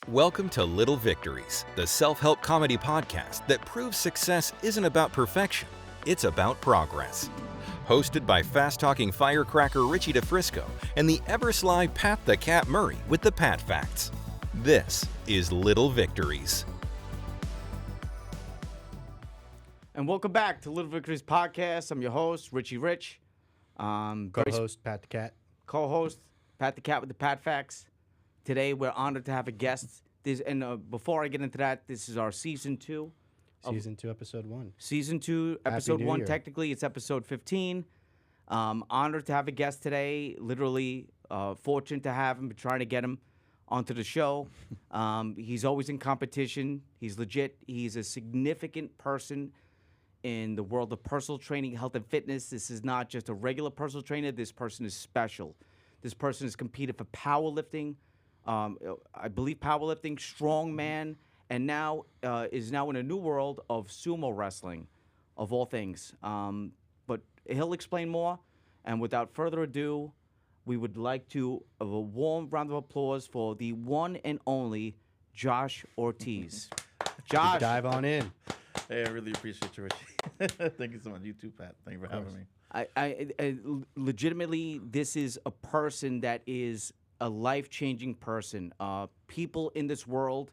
Welcome to Little Victories, the self-help comedy podcast that proves success isn't about perfection, it's about progress. Hosted by fast-talking firecracker Richie DeFrisco and the ever-sly Pat the Cat Murray with the Pat Facts. This is Little Victories. And welcome back to Little Victories Podcast. I'm your host, Richie Rich. Co-host Pat the Cat. Co-host, Pat the Cat with the Pat Facts. Today, we're honored to have a guest. Before I get into that, this is our Season 2. Season 2, Episode 1. Season 2, Episode New 1. Year. Technically, it's Episode 15. Honored to have a guest today. Literally fortunate to have him. Been trying to get him onto the show. He's always in competition. He's legit. He's a significant person in the world of personal training, health, and fitness. This is not just a regular personal trainer. This person is special. This person has competed for powerlifting, I believe powerlifting, strongman, and now is now in a new world of sumo wrestling, of all things. But he'll explain more. And without further ado, we would like to have a warm round of applause for the one and only Josh Ortiz. Josh. Dive on in. Hey, I really appreciate you, Richie. Thank you so much. You too, Pat. Thank you for having me. I legitimately, this is a person that is a life-changing person. People in this world,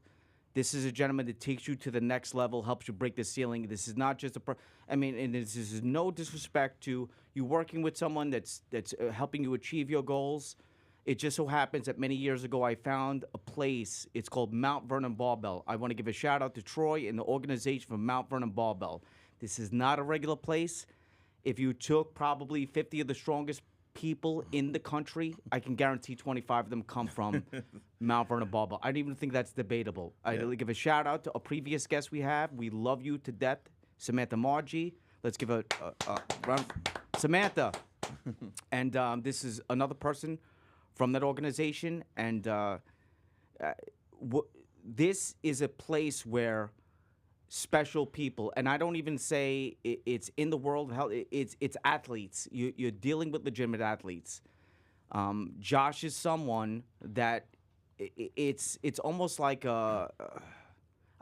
this is a gentleman that takes you to the next level, helps you break the ceiling. This is not just and this is no disrespect to you working with someone that's helping you achieve your goals. It just so happens that many years ago I found a place. It's called Mount Vernon Barbell. I want to give a shout out to Troy and the organization for Mount Vernon Barbell. This is not a regular place. If you took probably 50 of the strongest people in the country, I can guarantee 25 of them come from Mount Vernon Barbell. I don't even think that's debatable. I'd really give a shout out to a previous guest we have. We love you to death, Samantha Margie. Let's give a round. Samantha. And this is another person from that organization. And this is a place where special people, and I don't even say it's in the world of health, it's athletes. You're dealing with legitimate athletes. Josh is someone that it's almost like I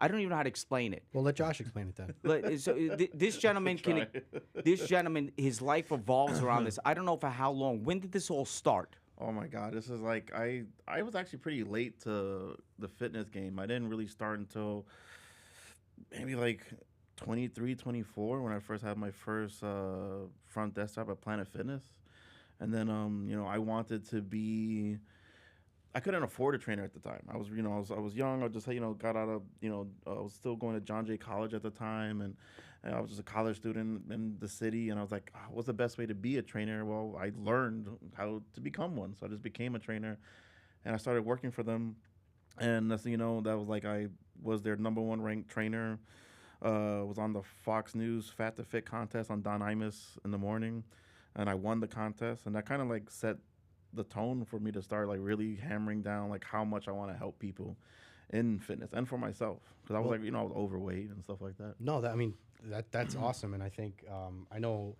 don't even know how to explain it. Well, let Josh explain it then. So this gentleman his life revolves around this. I don't know for how long. When did this all start? Oh my God, this is like I was actually pretty late to the fitness game. I didn't really start until maybe like 23, 24 when I first had my first front desk job at Planet Fitness. And then I wanted to be. I couldn't afford a trainer at the time. I was young. I just got out of I was still going to John Jay College at the time, and I was just a college student in the city. And I was like, what's the best way to be a trainer? Well, I learned how to become one, so I just became a trainer, and I started working for them. And that's that was like I was their number one ranked trainer. Was on the Fox News Fat to Fit contest on Don Imus in the morning, and I won the contest, and that kind of like set the tone for me to start like really hammering down like how much I want to help people in fitness and for myself, because I was I was overweight and stuff like that. No, that's awesome, and I think I know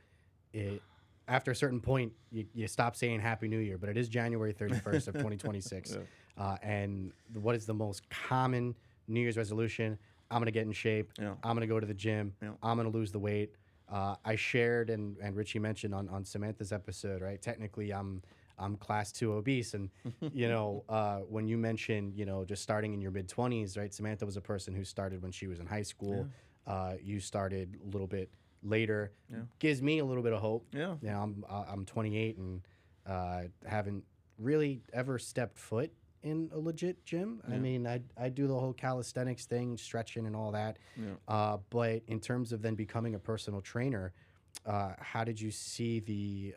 it. After a certain point, you stop saying Happy New Year, but it is January 31st of 2026. Yeah. And what is the most common New Year's resolution? I'm going to get in shape. Yeah. I'm going to go to the gym. Yeah. I'm going to lose the weight. I shared, and Richie mentioned on Samantha's episode, right? Technically, I'm class 2 obese. And, when you mentioned, just starting in your mid-20s, right? Samantha was a person who started when she was in high school. Yeah. You started a little bit later. Yeah. Gives me a little bit of hope. Yeah. I'm 28 and haven't really ever stepped foot in a legit gym. Yeah. I mean, I do the whole calisthenics thing, stretching and all that. Yeah. But in terms of then becoming a personal trainer, how did you see the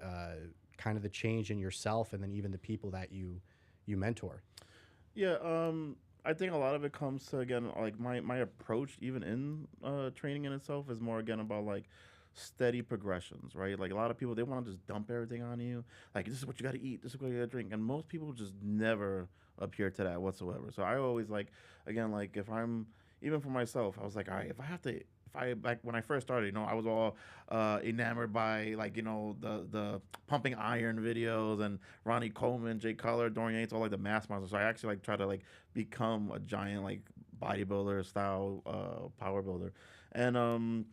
kind of the change in yourself and then even the people that you mentor? Yeah. I think a lot of it comes to, again, like my approach even in training in itself is more, again, about like steady progressions, right? Like a lot of people, they want to just dump everything on you. Like, this is what you got to eat. This is what you got to drink. And most people just never adhere to that whatsoever. So I always like, again, like if I'm, even for myself, I was like, all right, if back when I first started, I was all enamored by like the pumping iron videos and Ronnie Coleman, Jay Cutler, Dorian Yates, all like the mass monsters. So I actually like try to like become a giant like bodybuilder style power builder, and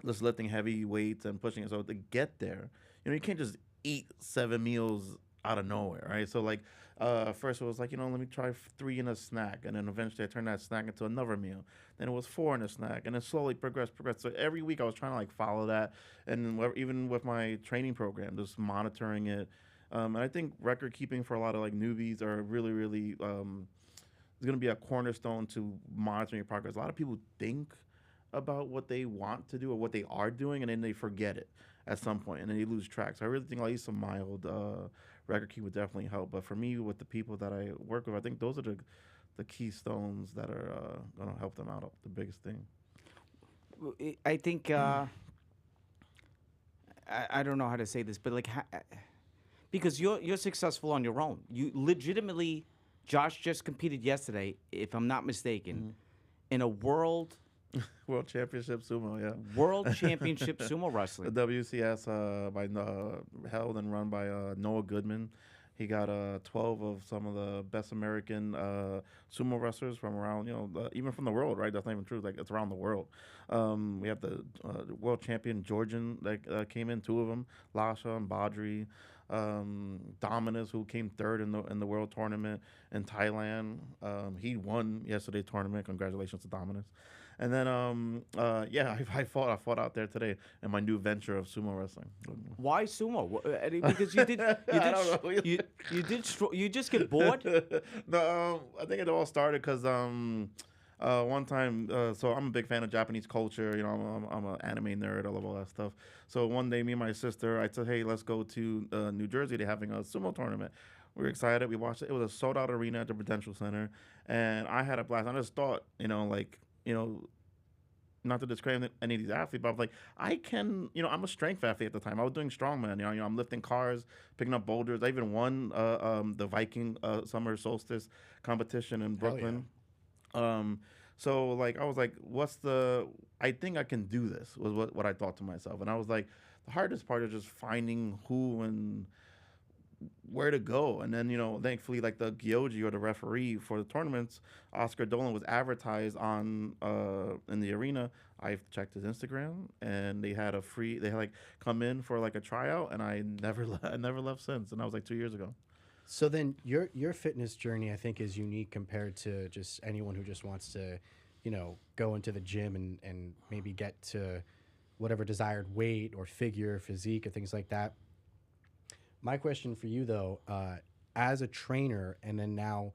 just lifting heavy weights and pushing it. So to get there, you can't just eat 7 meals out of nowhere, right? So like first it was like, let me try 3 in a snack, and then eventually I turned that snack into another meal. Then it was 4 in a snack, and then slowly progressed. So every week I was trying to like follow that, and even with my training program, just monitoring it. And I think record keeping for a lot of like newbies are really, really is going to be a cornerstone to monitoring your progress. A lot of people think about what they want to do or what they are doing, and then they forget it at some point, and then they lose track. So I really think at least some mild record keep would definitely help. But for me, with the people that I work with, I think those are the keystones that are going to help them out. The biggest thing. I think I don't know how to say this, but like because you're successful on your own. You legitimately, Josh just competed yesterday, if I'm not mistaken, in a world Championship sumo, yeah. World Championship sumo wrestling. The WCS held and run by Noah Goodman. He got 12 of some of the best American sumo wrestlers from around, even from the world, right? That's not even true. Like, it's around the world. We have the world champion Georgian that came in, 2 of them, Lasha and Badri. Dominus, who came 3rd in the world tournament in Thailand. He won yesterday's tournament. Congratulations to Dominus. And then, I fought out there today in my new venture of sumo wrestling. Why sumo? Because you just get bored. No, I think it all started because one time, so I'm a big fan of Japanese culture. I'm an anime nerd. I love all that stuff. So one day, me and my sister, I said, "Hey, let's go to New Jersey. They're having a sumo tournament." We were excited. We watched it. It was a sold-out arena at the Prudential Center, and I had a blast. I just thought, not to discredit any of these athletes, but I was like, I can, I'm a strength athlete at the time. I was doing strongman. I'm lifting cars, picking up boulders. I even won the Viking summer solstice competition in Brooklyn. So like I was like, I think I can do this, was what I thought to myself. And I was like, the hardest part is just finding who and where to go. And then, thankfully, like the Gyoji or the referee for the tournaments, Oscar Dolan, was advertised on in the arena. I checked his Instagram, and they had like come in for like a tryout, and I never left since. And that was like 2 years ago. So then your fitness journey, I think, is unique compared to just anyone who just wants to, go into the gym and maybe get to whatever desired weight or figure, physique, or things like that. My question for you, though, as a trainer, and then now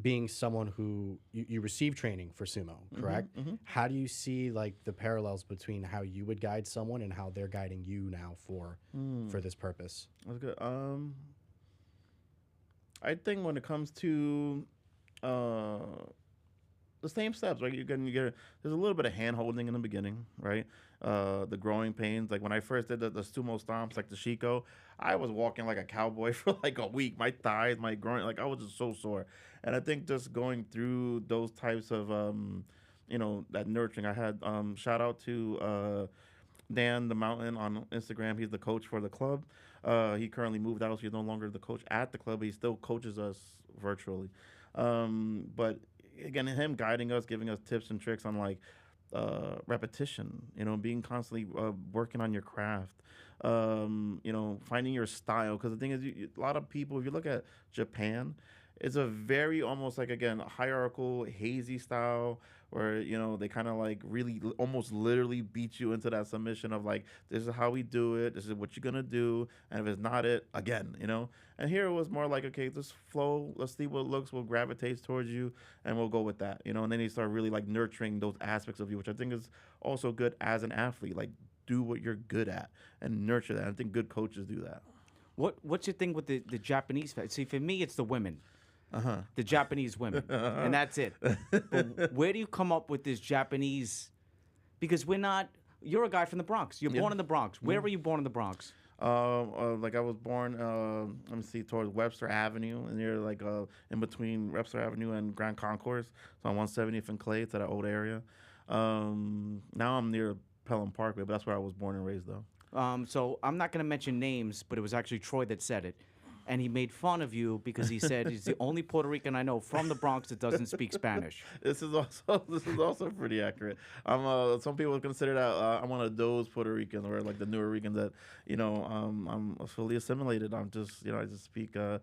being someone who you receive training for sumo, correct? Mm-hmm. How do you see like the parallels between how you would guide someone and how they're guiding you now for this purpose? That's good. I think when it comes to the same steps, right? There's a little bit of hand holding in the beginning, right? The growing pains. Like when I first did the sumo stomps, like the Shiko, I was walking like a cowboy for like a week. My thighs, my groin, like I was just so sore. And I think just going through those types of, that nurturing. I had shout out to Dan the Mountain on Instagram. He's the coach for the club. He currently moved out, so he's no longer the coach at the club. But he still coaches us virtually. But again, him guiding us, giving us tips and tricks on like repetition, being constantly working on your craft, finding your style. Because the thing is, a lot of people, if you look at Japan, it's a very almost like, again, hierarchical, hazy style where, they kind of like really almost literally beat you into that submission of like, this is how we do it. This is what you're going to do. And if it's not it, again, And here it was more like, okay, just flow. Let's see what looks, what gravitates towards you, and we'll go with that, And then you start really like nurturing those aspects of you, which I think is also good as an athlete. Like, do what you're good at and nurture that. I think good coaches do that. What's your thing with the Japanese? See, for me, it's the women. The Japanese women, and that's it. But where do you come up with this Japanese? Because you're a guy from the Bronx. You're born in the Bronx. Where were you born in the Bronx? Like I was born, let me see, towards Webster Avenue, and near like in between Webster Avenue and Grand Concourse. So on 170th and Clay, to that old area. Now I'm near Pelham Parkway, but that's where I was born and raised, though. So I'm not going to mention names, but it was actually Troy that said it. And he made fun of you because he said he's the only Puerto Rican I know from the Bronx that doesn't speak Spanish. This is also pretty accurate. I'm some people consider that I'm one of those Puerto Ricans or like the newer Ricans that I'm fully assimilated. I'm just I just speak. I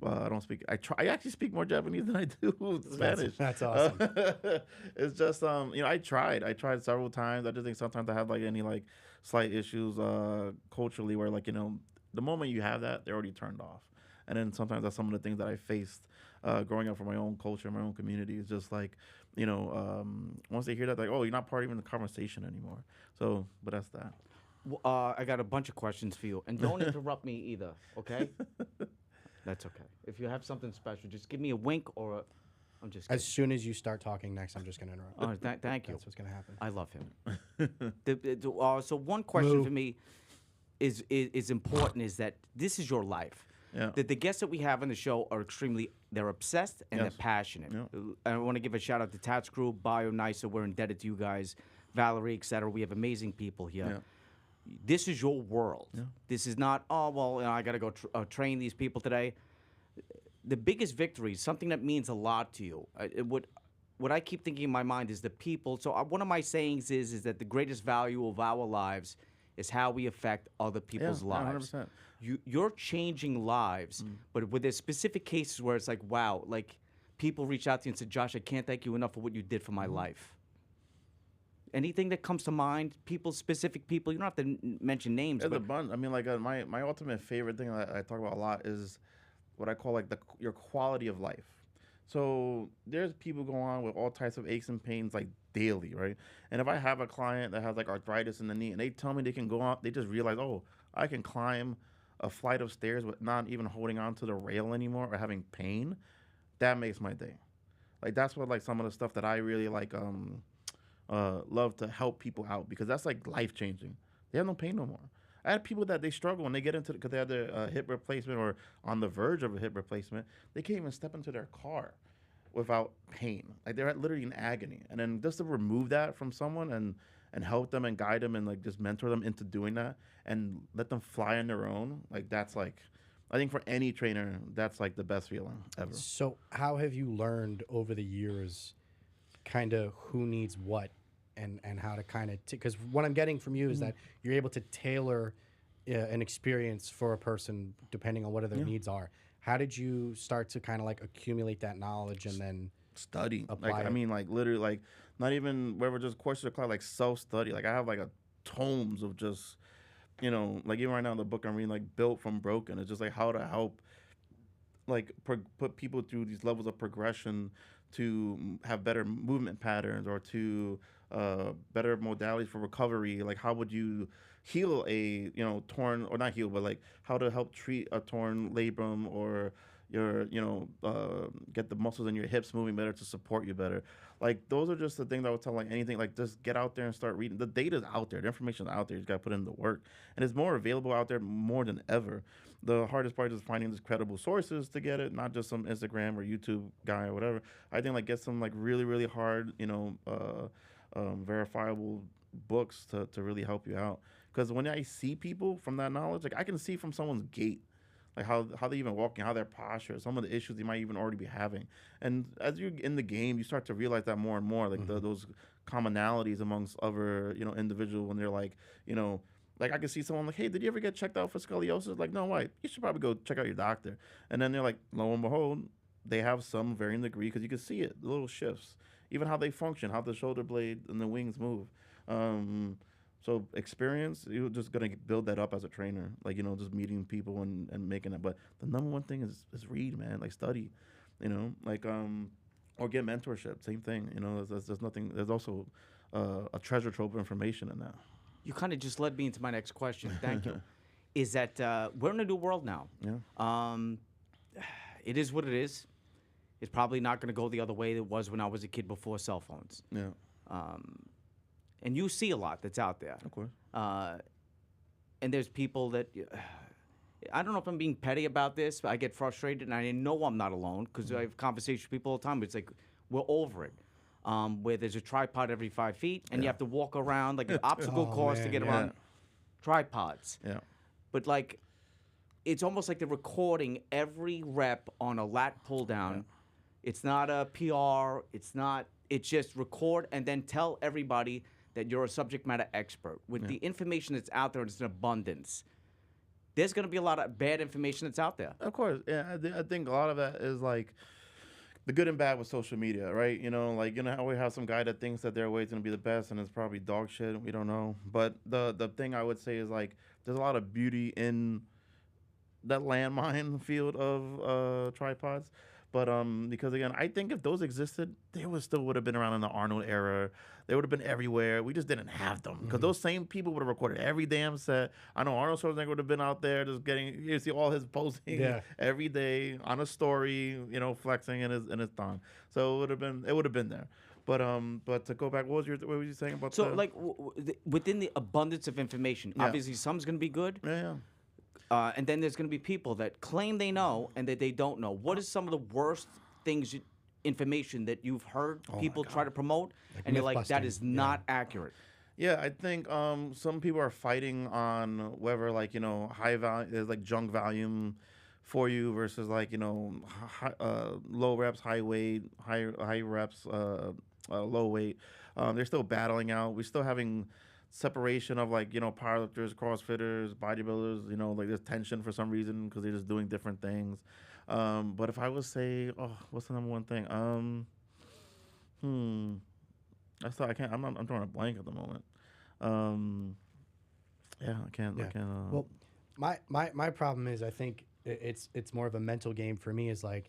don't speak. I actually speak more Japanese than I do Spanish. That's awesome. It's just I tried several times. I just think sometimes I have like any like slight issues culturally where like the moment you have that, they're already turned off. And then sometimes that's some of the things that I faced growing up from my own culture, my own community. It's just like, once they hear that, like, oh, you're not part of even the conversation anymore. So, but that's that. I got a bunch of questions for you. And don't interrupt me either, okay? That's okay. If you have something special, just give me a wink or a... I'm just kidding. As soon as you start talking next, I'm just going to interrupt. Oh, thank you. That's what's going to happen. I love him. So one question for me is important is that this is your life. Yeah. The guests that we have on the show are they're obsessed and they're passionate. Yeah. I want to give a shout out to Tats Crew, Bio Nicer. We're indebted to you guys, Valerie, etc. We have amazing people here. Yeah. This is your world. Yeah. This is not, I got to go train these people today. The biggest victory, something that means a lot to you. What I keep thinking in my mind is the people. So one of my sayings is that the greatest value of our lives is how we affect other people's lives. 100%. You're changing lives, but with there's specific cases where it's like, wow, like people reach out to you and say, Josh, I can't thank you enough for what you did for my life. Anything that comes to mind, specific people, you don't have to mention names. There's But a bunch. I mean, like my ultimate favorite thing that I talk about a lot is what I call like your quality of life. So there's people go on with all types of aches and pains like daily, right? And if I have a client that has like arthritis in the knee and they tell me they can go out, they just realize, oh, I can climb a flight of stairs with not even holding on to the rail anymore or having pain, that makes my day. Like that's what like some of the stuff that I really like love to help people out because that's like life changing. They have no pain no more. I had people that they struggle when they get into because they have their hip replacement or on the verge of a hip replacement. They can't even step into their car without pain. Like they're literally in agony. And then just to remove that from someone and help them and guide them and like just mentor them into doing that and let them fly on their own, like that's like, I think for any trainer, that's like the best feeling ever. So how have you learned over the years kind of who needs what and how to kind of, because what I'm getting from you is that you're able to tailor an experience for a person depending on what their needs are. How did you start to kind of like accumulate that knowledge and then study? apply Like, it? I mean, like literally like not even where we're just courses or class, like self-study. Like I have like a tomes of just, like even right now in the book I'm reading, like Built from Broken. It's just like how to help like put people through these levels of progression to have better movement patterns or to better modalities for recovery. Like how would you heal a torn, or not heal, but like how to help treat a torn labrum or your get the muscles in your hips moving better to support you better. Like those are just the things I would tell like anything. Like just get out there and start reading. The data's out there, the information's out there. You just gotta put in the work, and it's more available out there more than ever. The hardest part is finding these credible sources to get it, not just some Instagram or YouTube guy or whatever. I think like get some like really really hard verifiable books to really help you out. Because when I see people from that knowledge, like I can see from someone's gait, like how they even walking, how their posture, some of the issues they might even already be having. And as you're in the game, you start to realize that more and more, like those commonalities amongst other individuals when they're like like I can see someone like, hey, did you ever get checked out for scoliosis? Like, no, why? You should probably go check out your doctor. And then they're like, lo and behold, they have some varying degree because you can see it, the little shifts, even how they function, how the shoulder blade and the wings move. So experience, you're just gonna build that up as a trainer, like just meeting people and making it. But the number one thing is read, man, like study, like or get mentorship. Same thing, there's nothing. There's also a treasure trove of information in that. you kind of just led me into my next question. Thank you. Is that we're in a new world now. Yeah. It is what it is. It's probably not going to go the other way it was when I was a kid before cell phones. Yeah. And you see a lot that's out there. Of course. And there's people that, I don't know if I'm being petty about this, but I get frustrated, and I know I'm not alone because I have conversations with people all the time. But it's like, we're over it. where there's a tripod every 5 feet, and you have to walk around like an obstacle Oh, course to man, get yeah. around tripods. Yeah. But like, it's almost like they're recording every rep on a lat pull down. It's not a PR. It's not. It's just record and then tell everybody that you're a subject matter expert. With the information that's out there, it's an abundance. There's going to be a lot of bad information that's out there. Of course, yeah. I think a lot of that is like the good and bad with social media, right? Like how we have some guy that thinks that their way is gonna be the best, and it's probably dog shit. We don't know. But the thing I would say is like there's a lot of beauty in that landmine field of tripods. But because again, I think if those existed, they would have been around in the Arnold era. They would have been everywhere. We just didn't have them because those same people would have recorded every damn set. I know Arnold Schwarzenegger would have been out there just getting. You see all his posting every day on a story, flexing in his thong. So it would have been there. But to go back, what was you saying about? So like within the abundance of information, obviously some's going to be good. Yeah. And then there's going to be people that claim they know and that they don't know. What is some of the worst things, information that you've heard people try to promote, and you're like, that is not accurate? Yeah, I think some people are fighting on whether high value is like junk volume for you versus low reps, high weight, high reps, low weight. They're still battling out. We're still having separation of powerlifters, crossfitters, bodybuilders. There's tension for some reason because they're just doing different things. But if I would say, what's the number one thing? I thought I can't. I'm drawing a blank at the moment. Yeah, I can't. Yeah. I can't. Well, my problem is I think it's more of a mental game for me. Is like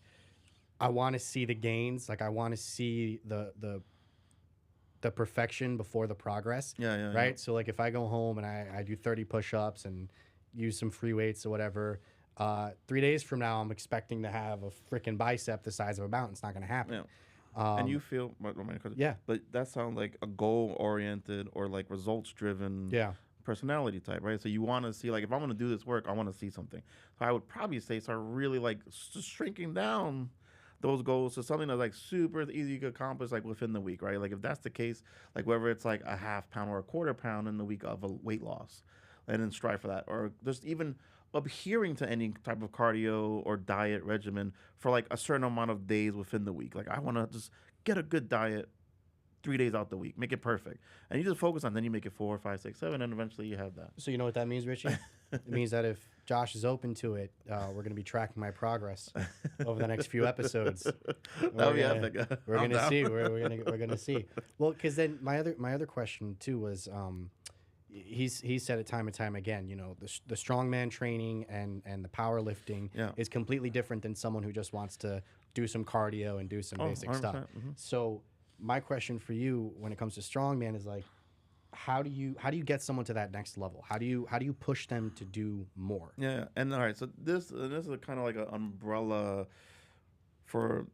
I want to see the gains. Like I want to see the perfection before the progress. Yeah. Right. So like if I go home and I do 30 push-ups and use some free weights or whatever, 3 days from now I'm expecting to have a freaking bicep the size of a mountain. It's not going to happen. Yeah. And you feel, yeah, but that sounds like a goal-oriented or like results-driven personality type, right? So you want to see, like, if I'm going to do this work, I want to see something. So I would probably say start really like shrinking down those goals to something that's like super easy to accomplish like within the week, right? Like if that's the case, like whether it's like a half pound or a quarter pound in the week of a weight loss, and then strive for that, or just even adhering to any type of cardio or diet regimen for like a certain amount of days within the week. Like I want to just get a good diet 3 days out the week, make it perfect, and you just focus on. Then you make it 4, 5, 6, 7, and eventually you have that. So you know what that means, Richie? It means that if Josh is open to it, we're going to be tracking my progress over the next few episodes. We're going to see. We're going to see. Well, because then my other question too was, he's said it time and time again. The strongman training and the powerlifting is completely different than someone who just wants to do some cardio and do some basic 100%, stuff. So my question for you when it comes to strongman is like, how do you get someone to that next level? How do you push them to do more? Yeah, and all right, so this is kind of like an umbrella for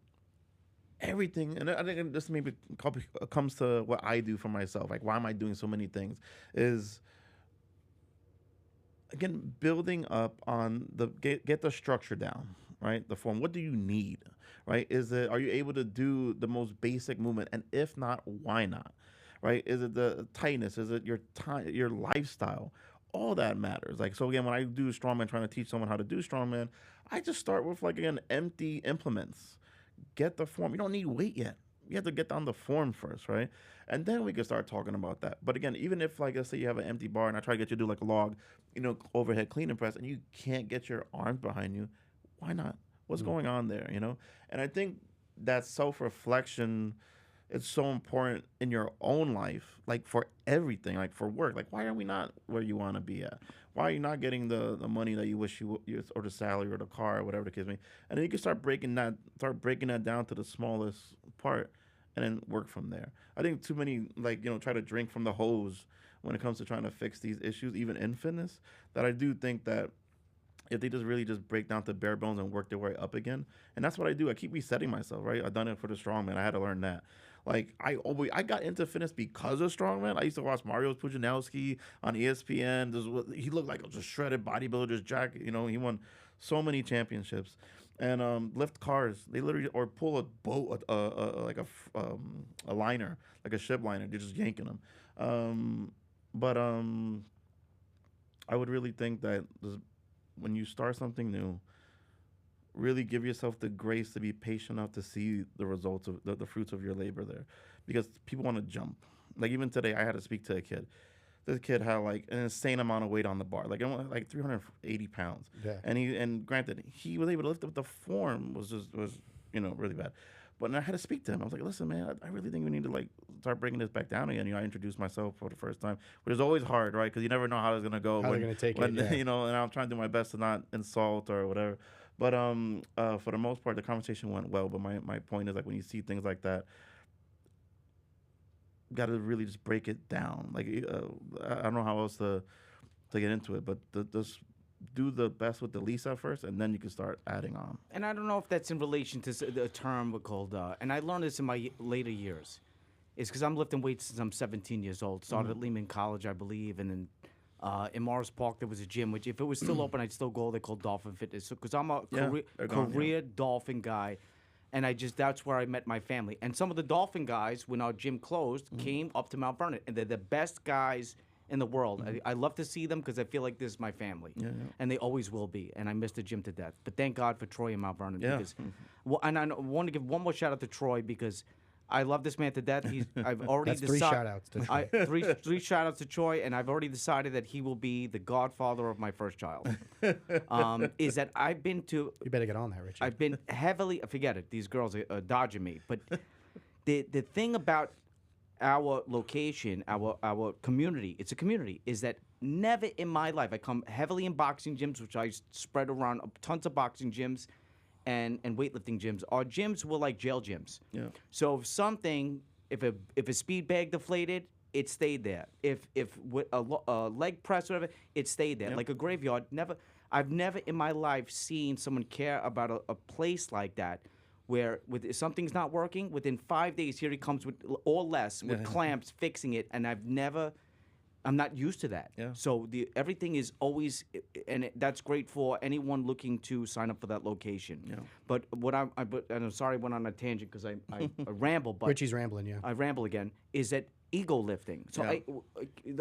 everything, and I think this maybe comes to what I do for myself. Like, why am I doing so many things? Is again building up on get the structure down, right? The form. What do you need, right? Are you able to do the most basic movement? And if not, why not? Right? Is it the tightness? Is it your time, your lifestyle? All that matters. Like, so again, when I do strongman, trying to teach someone how to do strongman, I just start with like, again, empty implements. Get the form. You don't need weight yet. You have to get down the form first, right? And then we can start talking about that. But again, even if, like, let's say you have an empty bar and I try to get you to do like a log, overhead clean and press, and you can't get your arms behind you, why not? What's going on there, And I think that self-reflection, it's so important in your own life, like for everything, like for work. Like, why are we not where you want to be at? Why are you not getting the money that you wish you or the salary or the car or whatever the case may be? And then you can start breaking that down to the smallest part and then work from there. I think too many, try to drink from the hose when it comes to trying to fix these issues, even in fitness, that I do think that if they just really just break down to bare bones and work their way up again. And that's what I do. I keep resetting myself, right? I've done it for the strongman. I had to learn that. Like, I got into fitness because of strongman. I used to watch Mario Pudzianowski on ESPN. He looked like a shredded bodybuilder, just jack. He won so many championships. And lift cars. They literally, or pull a boat, like a a liner, like a ship liner. They're just yanking them. But I would really think that when you start something new, really give yourself the grace to be patient enough to see the results of the fruits of your labor there, because people want to jump. Like even today, I had to speak to a kid. This kid had like an insane amount of weight on the bar, like 380 pounds. Yeah. And granted, he was able to lift it, but the form was really bad. But I had to speak to him. I was like, listen, man, I really think we need to like start bringing this back down again. I introduced myself for the first time, which is always hard, right? Because you never know how it's gonna go. How they're gonna take it, yeah. And I'm trying to do my best to not insult or whatever. But for the most part, the conversation went well. But my point is, like, when you see things like that, got to really just break it down. Like I don't know how else to get into it, but just do the best with the least at first, and then you can start adding on. And I don't know if that's in relation to the term called, and I learned this in my later years. It's because I'm lifting weights since I'm 17 years old. Started at Lehman College, I believe, and then in Morris Park there was a gym, which if it was still open, I'd still go. They called Dolphin Fitness, because I'm a career Dolphin guy. And that's where I met my family. And some of the Dolphin guys, when our gym closed, came up to Mount Vernon. And they're the best guys in the world. I love to see them because I feel like this is my family. Yeah. And they always will be. And I miss the gym to death. But thank God for Troy and Mount Vernon. Yeah. Because, and I want to give one more shout out to Troy, because I love this man to death. I've already That's 3 shout-outs to Troy. three shout-outs to Troy, and I've already decided that he will be the godfather of my first child. Is that I've been to... You better get on that, Richie. I've been heavily... Forget it. These girls are dodging me. But the thing about our location, our community, it's a community, is that never in my life... I come heavily in boxing gyms, which I spread around tons of boxing gyms, and weightlifting gyms. Our gyms were like jail gyms. Yeah. So if a speed bag deflated, it stayed there. If with a leg press or whatever, it stayed there. Yeah. Like a graveyard. I've never in my life seen someone care about a place like that, where if something's not working, within 5 days here he comes with or less with clamps fixing it, and I'm not used to that. Yeah. So everything is always, and that's great for anyone looking to sign up for that location. Yeah. But and I'm sorry I went on a tangent because I ramble, but Richie's rambling, yeah. I ramble again. Is that ego lifting? So Yeah.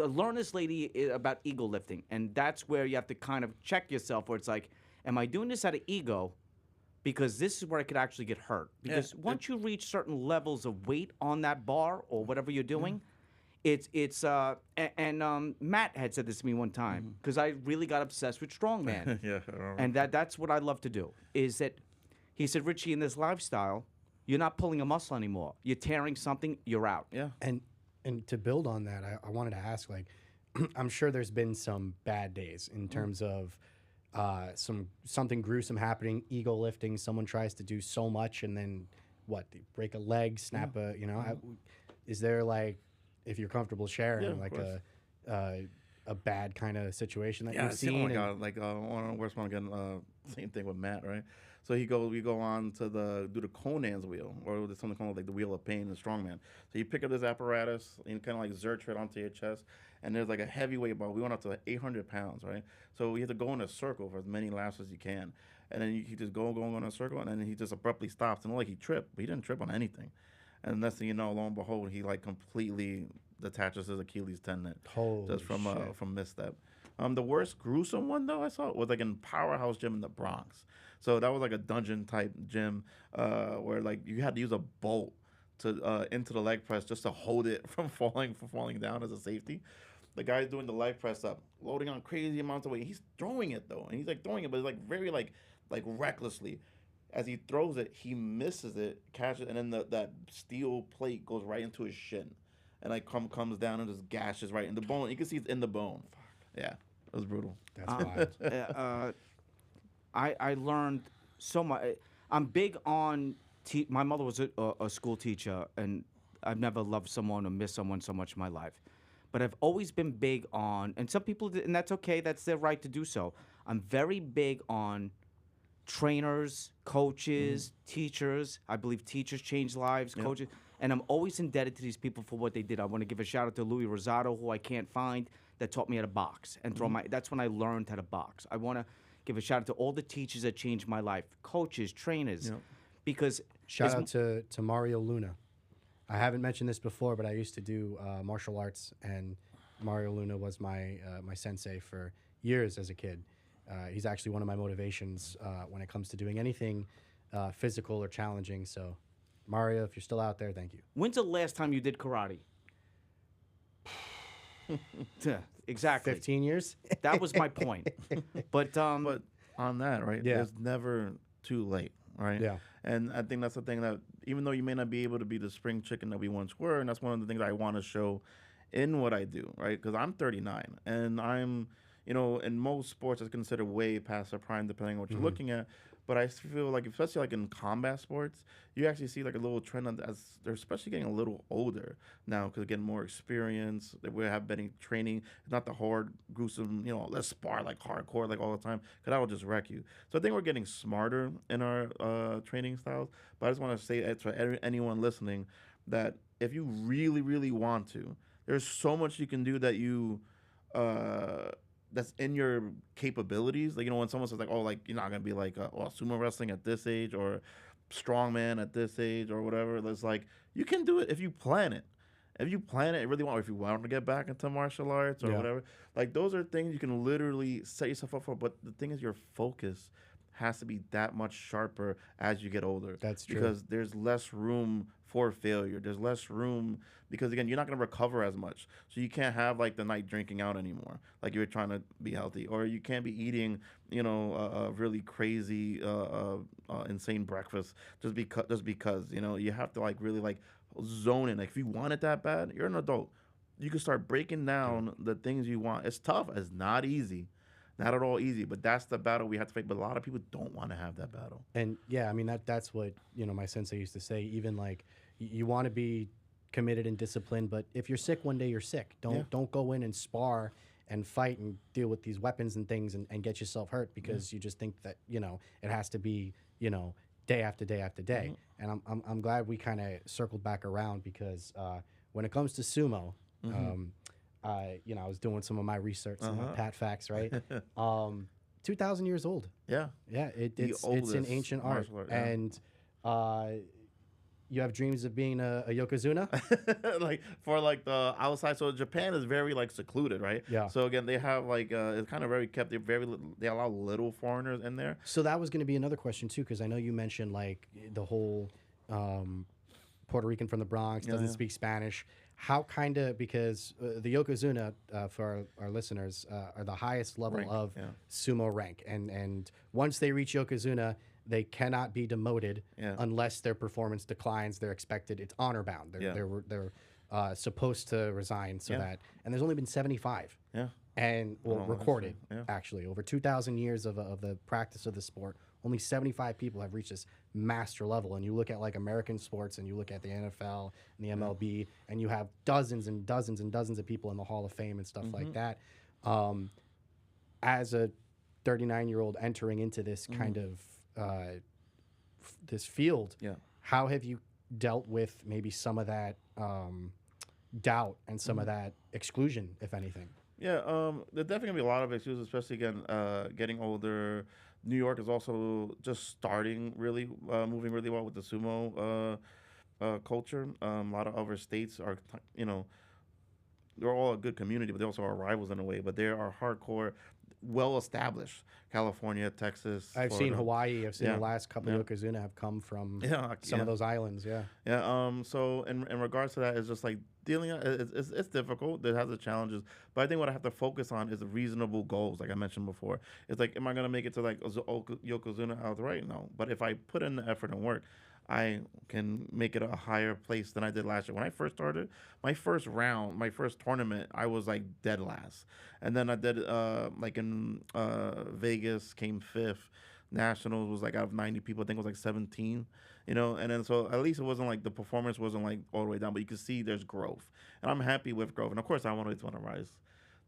learn this lady about ego lifting, and that's where you have to kind of check yourself, where it's like, am I doing this out of ego? Because this is where I could actually get hurt. Because once you reach certain levels of weight on that bar or whatever you're doing. Matt had said this to me one time, because I really got obsessed with strongman. Yeah. And that's what I love to do. Is that he said, Richie, in this lifestyle, you're not pulling a muscle anymore. You're tearing something, you're out. Yeah. And to build on that, I wanted to ask, like, I'm sure there's been some bad days in terms of something gruesome happening, ego lifting, someone tries to do so much, and then they break a leg, snap is there, like, if you're comfortable sharing, like a bad kind of situation that you've seen? Oh my God, like one of the worst one again. Same thing with Matt, right? So we go on to do the Conan's wheel, or there's something called like the wheel of pain in strongman. So you pick up this apparatus and kind of like zerch it onto your chest, and there's like a heavyweight ball. We went up to like 800 pounds, right? So you have to go in a circle for as many laps as you can, and then you just go in a circle, and then he just abruptly stops. And like he tripped, but he didn't trip on anything. And next thing you know, lo and behold, he like completely detaches his Achilles tendon just from misstep. The worst gruesome one though I saw was like in Powerhouse Gym in the Bronx. So that was like a dungeon type gym where like you had to use a bolt to into the leg press just to hold it from falling down as a safety. The guy's doing the leg press up, loading on crazy amounts of weight. He's throwing it though, and he's like throwing it, but it's like very like recklessly. As he throws it, he misses it, catches it, and then that steel plate goes right into his shin, and like comes down and just gashes right in the bone. You can see it's in the bone. Yeah, it was brutal. That's wild. I learned so much. I'm big on. My mother was a school teacher, and I've never loved someone or missed someone so much in my life. But I've always been big on, and some people, and that's okay. That's their right to do so. I'm very big on trainers, coaches, teachers. I believe teachers change lives, coaches. And I'm always indebted to these people for what they did. I want to give a shout out to Louis Rosado, who I can't find, that taught me how to box and throw that's when I learned how to box. I want to give a shout out to all the teachers that changed my life, coaches, trainers, because Shout out to Mario Luna. I haven't mentioned this before, but I used to do martial arts, and Mario Luna was my my sensei for years as a kid. He's actually one of my motivations when it comes to doing anything physical or challenging. So, Mario, if you're still out there, thank you. When's the last time you did karate? Exactly. 15 years? That was my point. But But on that, right? Yeah. There's never too late, right? Yeah. And I think that's the thing that even though you may not be able to be the spring chicken that we once were, and that's one of the things I want to show in what I do, right? Because I'm 39 and I'm, in most sports, it's considered way past their prime, depending on what you're looking at. But I feel like, especially like in combat sports, you actually see like a little trend as they're especially getting a little older now because getting more experience. They will have better training. It's not the hard, gruesome, let's spar like hardcore like all the time because that will just wreck you. So I think we're getting smarter in our training styles. But I just want to say it for anyone listening that if you really, really want to, there's so much you can do that that's in your capabilities. Like, when someone says like, oh, like you're not gonna be like, sumo wrestling at this age or strongman at this age or whatever. It's like you can do it if you plan it. If you plan it, really want, if you want to get back into martial arts or whatever, like those are things you can literally set yourself up for. But the thing is, your focus has to be that much sharper as you get older. That's true. Because there's less room for failure. There's less room because, again, you're not going to recover as much. So you can't have, like, the night drinking out anymore, like you're trying to be healthy. Or you can't be eating, a really crazy, insane breakfast just because, you have to, like, really, like, zone in. Like, if you want it that bad, you're an adult. You can start breaking down the things you want. It's tough. It's not easy. Not at all easy, but that's the battle we have to fight. But a lot of people don't want to have that battle. And yeah, I mean that's what my sensei used to say. Even like you want to be committed and disciplined, but if you're sick one day, you're sick. Don't go in and spar and fight and deal with these weapons and things and get yourself hurt because you just think that it has to be day after day after day. And I'm glad we kind of circled back around because when it comes to sumo. I was doing some of my research, some of my Pat facts, right? 2,000 years old. Yeah. Yeah, it's an ancient art. And you have dreams of being a yokozuna? Like for like the outside. So Japan is very like secluded, right? Yeah. So again, they have like it's kind of very kept. They allow little foreigners in there. So that was going to be another question too, because I know you mentioned like the whole Puerto Rican from the Bronx doesn't speak Spanish. How because the yokozuna for our listeners are the highest level Rank, of sumo rank, and once they reach yokozuna, they cannot be demoted unless their performance declines. They're expected. It's honor bound. They're supposed to resign that. And there's only been 75. Yeah. And recorded actually over 2,000 years of the practice of the sport. Only 75 people have reached this master level. And you look at like American sports and you look at the NFL and the MLB and you have dozens and dozens and dozens of people in the Hall of Fame and stuff like that. As a 39-year-old entering into this kind of this field, how have you dealt with maybe some of that doubt and some of that exclusion, if anything? Yeah, there's definitely gonna be a lot of issues, especially again, getting older. New York is also just starting really, moving really well with the sumo culture. A lot of other states are, they're all a good community, but they also are rivals in a way. But they are hardcore, well established. California, Texas. I've Florida. seen Hawaii. I've seen the last couple of yokozuna have come from some of those islands. Yeah. Yeah. So in regards to that, it's just like dealing. It's difficult. It has its challenges. But I think what I have to focus on is reasonable goals. Like I mentioned before, it's like, am I gonna make it to like yokozuna outright? No. But if I put in the effort and work, I can make it a higher place than I did last year. When I first started, my first round, my first tournament, I was like dead last. And then I did like in Vegas, came fifth. Nationals was like out of 90 people, I think it was like 17, and then so at least it wasn't like the performance wasn't like all the way down, but you can see there's growth. And I'm happy with growth. And of course I always want to rise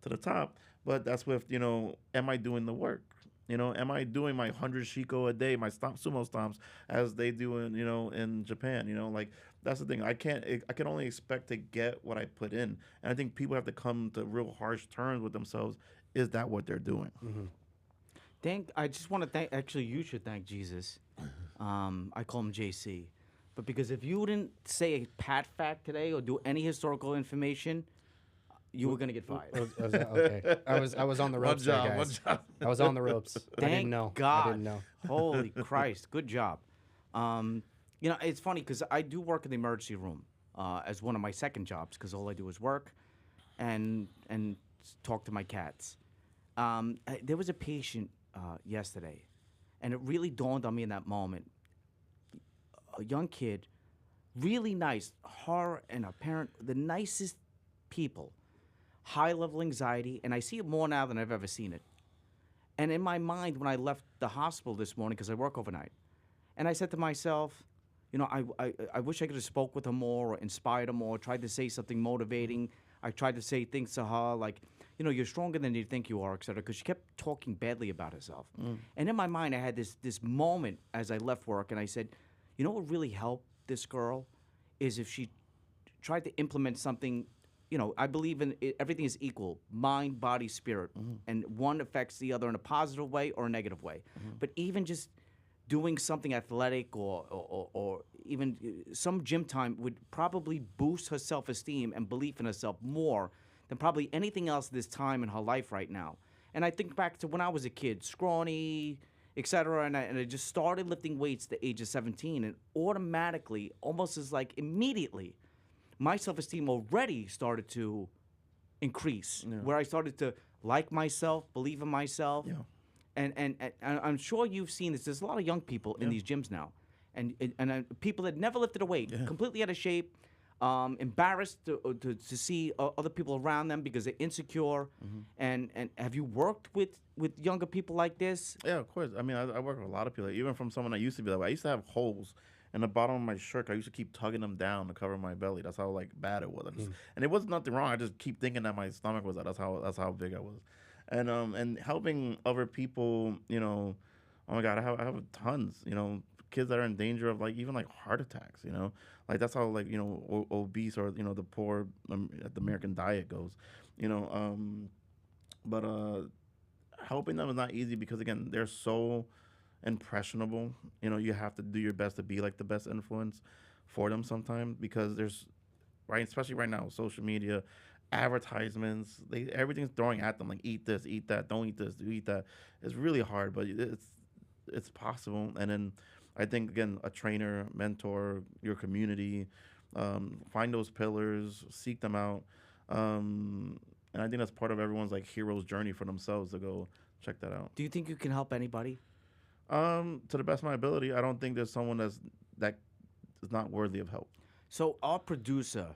to the top, but that's with, am I doing the work? Am I doing my 100 shiko a day, my sumo stomps as they do in Japan? Like that's the thing. I can only expect to get what I put in. And I think people have to come to real harsh terms with themselves. Is that what they're doing? I just want to thank. Actually, you should thank Jesus. I call him JC. but because if you didn't say a pat fact today or do any historical information, you were gonna get fired. Okay. I was on the ropes there, guys. I was on the ropes. I didn't Thank know. God. I didn't know. Holy Christ! Good job. You know, it's funny because I do work in the emergency room as one of my second jobs because all I do is work and talk to my cats. There was a patient yesterday, and it really dawned on me in that moment. A young kid, really nice, her and her parent, the nicest people, high level anxiety, and I see it more now than I've ever seen it. And in my mind, when I left the hospital this morning, because I work overnight, and I said to myself, you know, I wish I could have spoke with her more or inspired her more, tried to say something motivating. I tried to say things to her like, you know, you're stronger than you think you are, et cetera, because she kept talking badly about herself. And in my mind, I had this moment as I left work, and I said, you know what really helped this girl is if she tried to implement something. You know, I believe in everything is equal, mind, body, spirit, and one affects the other in a positive way or a negative way. But even just doing something athletic or even some gym time would probably boost her self-esteem and belief in herself more than probably anything else this time in her life right now. And I think back to when I was a kid, scrawny, etc., and I just started lifting weights at the age of 17, and automatically, almost as like immediately, my self-esteem already started to increase, where I started to like myself, believe in myself. Yeah. And I'm sure you've seen this. There's a lot of young people in these gyms now, and people that never lifted a weight, completely out of shape, embarrassed to see other people around them because they're insecure. And have you worked with younger people like this? Yeah, of course. I mean, I work with a lot of people. Even from someone I used to be that way. I used to have holes in the bottom of my shirt. I used to keep tugging them down to cover my belly. That's how like bad it was. And it was nothing wrong. I just keep thinking that my stomach was that. That's how big I was. And helping other people, you know, oh my God, I have tons, you know, kids that are in danger of like even like heart attacks, you know, like that's how like, you know, obese or, you know, the poor the American diet goes, you know, but helping them is not easy because again, they're so impressionable. You know, you have to do your best to be like the best influence for them sometimes because there's right, especially right now, social media, advertisements, everything's throwing at them like eat this, eat that, don't eat this, do eat that. It's really hard, but it's possible. And then I think again, a trainer, mentor, your community, find those pillars, seek them out, and I think that's part of everyone's like hero's journey for themselves to go check that out. Do you think you can help anybody? To the best of my ability, I don't think there's someone that is not worthy of help. So our producer,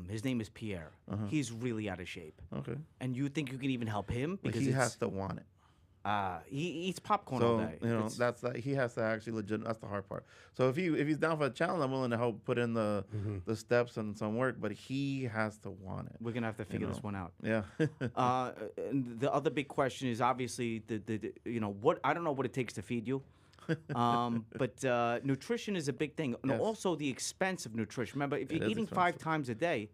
his name is Pierre. He's really out of shape. Okay. And you think you can even help him But because he has to want it. he eats popcorn all So day. you know he has to actually legit. That's the hard part. So if he's down for a challenge, I'm willing to help put in the steps and some work. But he has to want it. We're gonna have to figure this one out. Yeah. And the other big question is obviously the you know what I don't know what it takes to feed you. But nutrition is a big thing, and Yes. also the expense of nutrition. Remember, if It you're is eating expensive. 5 times a day,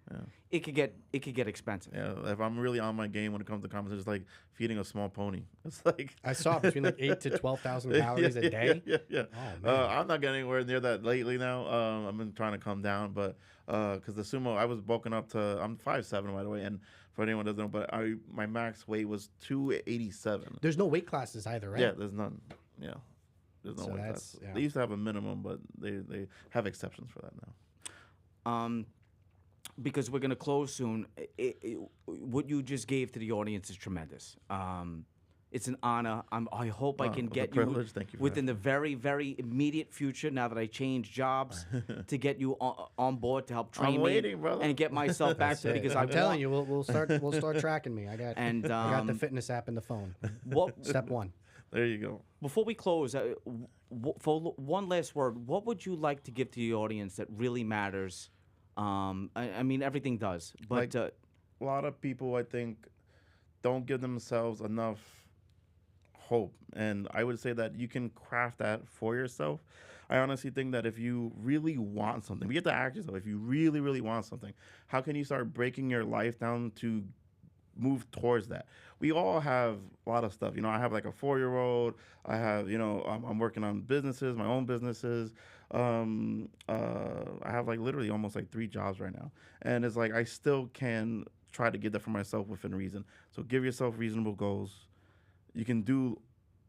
it could get expensive. Yeah. If I'm really on my game when it comes to competition, it's like feeding a small pony. It's like I saw between like 8,000 to 12,000 calories a day. Yeah. Oh, man. I'm not getting anywhere near that lately now. I've been trying to come down, but because the sumo, I was bulking up to I'm 5'7" by the way, and for anyone who doesn't know, but my max weight was 287. There's no weight classes either, right? Yeah, there's none. Yeah. There's no So weight that's- class. yeah. They used to have a minimum, but they have exceptions for that now. Because we're gonna close soon. What you just gave to the audience is tremendous. It's an honor. I hope I Oh, can it was a get privilege. you Thank you for within the very, very immediate future. Now that I changed jobs, to get you on board to help train me waiting, brother. and get myself back to because I'm telling want, you, we'll start tracking me. I got And I got the fitness app in the phone. What Step 1. There you go. before we close, for one last word, what would you like to give to the audience that really matters? I mean, everything does, but A lot of people, I think, don't give themselves enough hope. And I would say that you can craft that for yourself. I honestly think that if you really want something, you have to ask yourself, if you really, really want something, how can you start breaking your life down to move towards that. We all have a lot of stuff. I have like a 4-year-old. I have, I'm working on businesses, my own businesses. I have like literally almost like 3 jobs right now. And it's like I still can try to get that for myself within reason. So give yourself reasonable goals. You can do,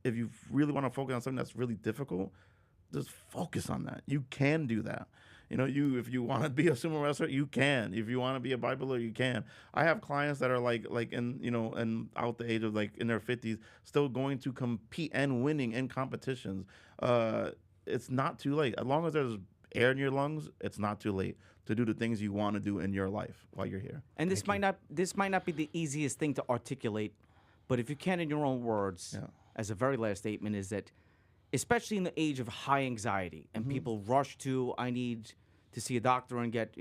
if you really want to focus on something that's really difficult, just focus on that. You can do that. If you want to be a sumo wrestler, you can. If you want to be a bodybuilder, you can. I have clients that are like and out the age of like in their 50s, still going to compete and winning in competitions. It's not too late. As long as there's air in your lungs, it's not too late to do the things you want to do in your life while you're here. And this might not be the easiest thing to articulate, but if you can in your own words, as a very last statement is that, especially in the age of high anxiety and people rush to, I need to see a doctor and get,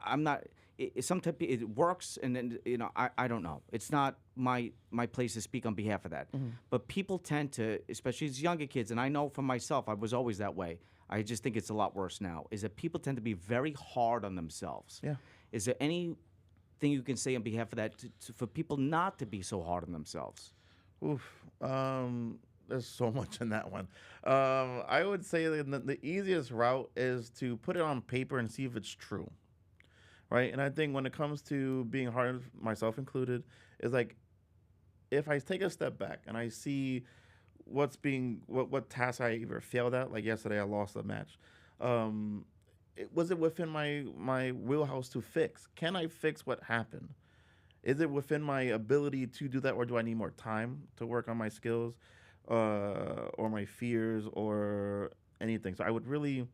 I'm not, it works. And then, I don't know. It's not my place to speak on behalf of that. But people tend to, especially as younger kids, and I know for myself, I was always that way. I just think it's a lot worse now, is that people tend to be very hard on themselves. Yeah. Is there anything you can say on behalf of that for people not to be so hard on themselves? Oof. There's so much in that one. I would say that the easiest route is to put it on paper and see if it's true, right? And I think when it comes to being hard, myself included, is like if I take a step back and I see what tasks I either failed at, like yesterday I lost a match. Was it within my wheelhouse to fix? Can I fix what happened? Is it within my ability to do that, or do I need more time to work on my skills? Or my fears or anything. So I would really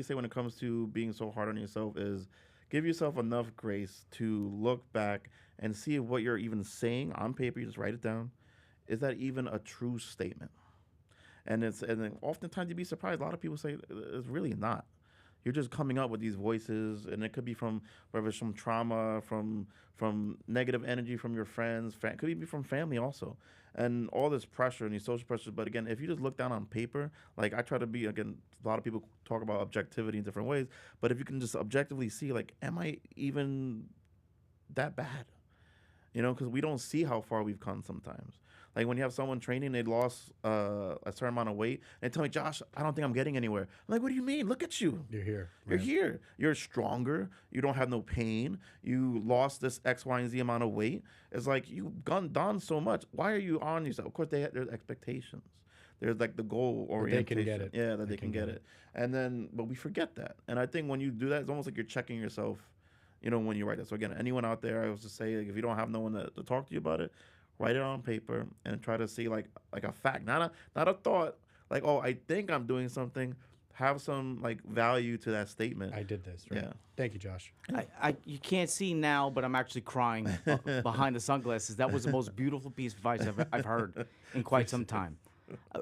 say when it comes to being so hard on yourself is give yourself enough grace to look back and see if what you're even saying on paper, you just write it down, is that even a true statement? And then oftentimes you'd be surprised. A lot of people say it's really not. You're just coming up with these voices, and it could be from whether it's from trauma, from negative energy from your friends, could even be from family also, and all this pressure and these social pressures. But again, if you just look down on paper, like I try to be, again, a lot of people talk about objectivity in different ways, but if you can just objectively see, like, am I even that bad? Because we don't see how far we've come sometimes. Like when you have someone training, they lost a certain amount of weight, and they tell me, Josh, I don't think I'm getting anywhere. I'm like, what do you mean? Look at you. You're here. You're here. You're stronger. You don't have no pain. You lost this X, Y, and Z amount of weight. It's like you've done so much. Why are you on yourself? Of course, there's expectations. There's like the goal orientation. They can get it. Yeah, that they can get it. And then, but we forget that. And I think when you do that, it's almost like you're checking yourself, when you write that. So again, anyone out there, I was just say, like, if you don't have no one to talk to you about it, write it on paper and try to see like a fact, not a thought. Like, oh, I think I'm doing something. Have some like value to that statement. I did this. Right? Yeah. Thank you, Josh. You can't see now, but I'm actually crying behind the sunglasses. That was the most beautiful piece of advice I've heard in quite some time.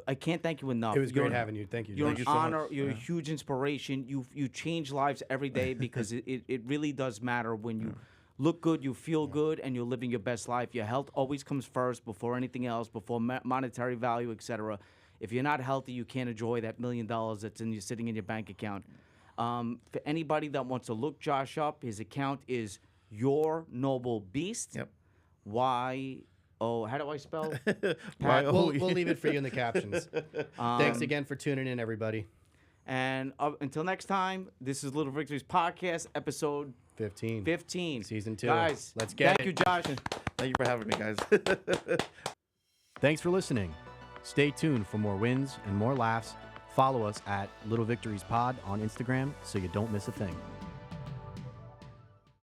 I can't thank you enough. It was great having you. Thank you. You're Thank an you so honor. much. You're a huge inspiration. You change lives every day because it really does matter when you look good, you feel good, and you're living your best life. Your health always comes first before anything else, before monetary value, etc. If you're not healthy, you can't enjoy that $1 million that's sitting in your bank account. For anybody that wants to look Josh up, his account is Your Noble Beast. Yep. How do I spell? We'll leave it for you in the captions. Thanks again for tuning in, everybody. And until next time, this is Little Victories Podcast, episode 15. Season 2. Guys, let's get Thank you, Josh. Thank you for having me, guys. Thanks for listening. Stay tuned for more wins and more laughs. Follow us at Little Victories Pod on Instagram so you don't miss a thing.